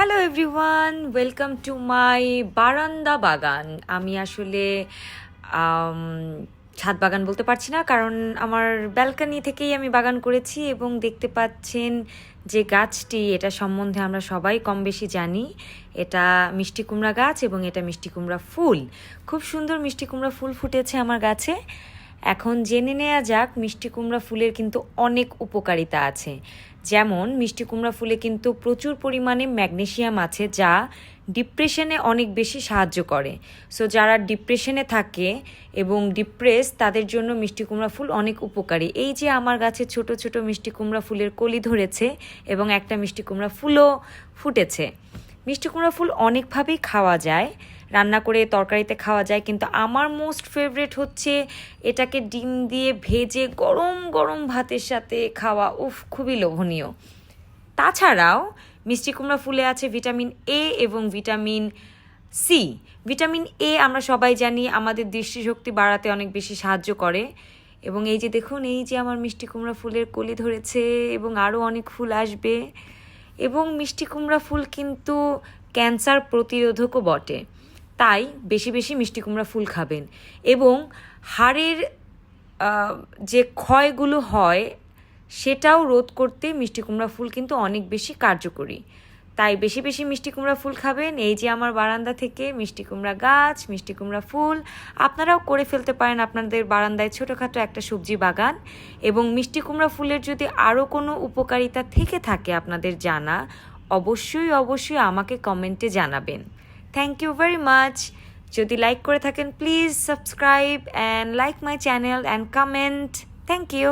Hello everyone, welcome to my বারান্দা বাগান। আমি আসলে আম, ছাদ বাগান বলতে পারছি না, কারণ আমার ব্যালকনি থেকেই আমি বাগান করেছি। এবং দেখতে পাচ্ছেন যে গাছটি, এটা সম্বন্ধে আমরা সবাই কম বেশি জানি। এটা মিষ্টি কুমড়া গাছ এবং এটা মিষ্টি কুমড়া ফুল। খুব সুন্দর মিষ্টি কুমড়া ফুল ফুটেছে আমার গাছে। এখন জেনে নেওয়া যাক, মিষ্টি কুমড়া ফুলের কিন্তু অনেক উপকারিতা আছে। যেমন মিষ্টি কুমড়া ফুলে কিন্তু প্রচুর পরিমাণে ম্যাগনেসিয়াম আছে, যা ডিপ্রেশনে অনেক বেশি সাহায্য করে। সো যারা ডিপ্রেশনে থাকে এবং ডিপ্রেস, তাদের জন্য মিষ্টি কুমড়া ফুল অনেক উপকারী। এই যে আমার গাছে ছোট ছোট মিষ্টি কুমড়া ফুলের কলি ধরেছে এবং একটা মিষ্টি কুমড়া ফুলও ফুটেছে। মিষ্টি কুমড়া ফুল অনেকভাবেই খাওয়া যায়, রান্না করে তরকারিতে খাওয়া যায়, কিন্তু আমার মোস্ট ফেভারিট হচ্ছে এটাকে ডিম দিয়ে ভেজে গরম গরম ভাতের সাথে খাওয়া। উফ, খুবই লোভনীয়। তাছাড়াও মিষ্টি কুমড়া ফুলে আছে ভিটামিন এ এবং ভিটামিন সি। ভিটামিন এ আমরা সবাই জানি আমাদের দৃষ্টিশক্তি বাড়াতে অনেক বেশি সাহায্য করে। এবং এই যে দেখুন, এই যে আমার মিষ্টি কুমড়া ফুলের কলি ধরেছে এবং আরও অনেক ফুল আসবে। এবং মিষ্টি কুমড়া ফুল কিন্তু ক্যান্সার প্রতিরোধকও বটে, তাই বেশি বেশি মিষ্টি কুমড়া ফুল খাবেন। এবং হাড়ের যে ক্ষয়গুলো হয় সেটাও রোধ করতে মিষ্টি কুমড়া ফুল কিন্তু অনেক বেশি কার্যকরী। তাই বেশি বেশি মিষ্টি কুমড়া ফুল খাবেন। এই যে আমার বারান্দা থেকে মিষ্টি কুমড়া গাছ, মিষ্টি কুমড়া ফুল। আপনারাও করে ফেলতে পারেন আপনাদের বারান্দায় ছোটোখাটো একটা সবজি বাগান। এবং মিষ্টি কুমড়া ফুলের যদি আরও কোনো উপকারিতা থেকে থাকে আপনাদের জানা, অবশ্যই অবশ্যই আমাকে কমেন্টে জানাবেন। Thank you very much. যদি লাইক করে থাকেন, please subscribe and like my channel and comment. Thank you.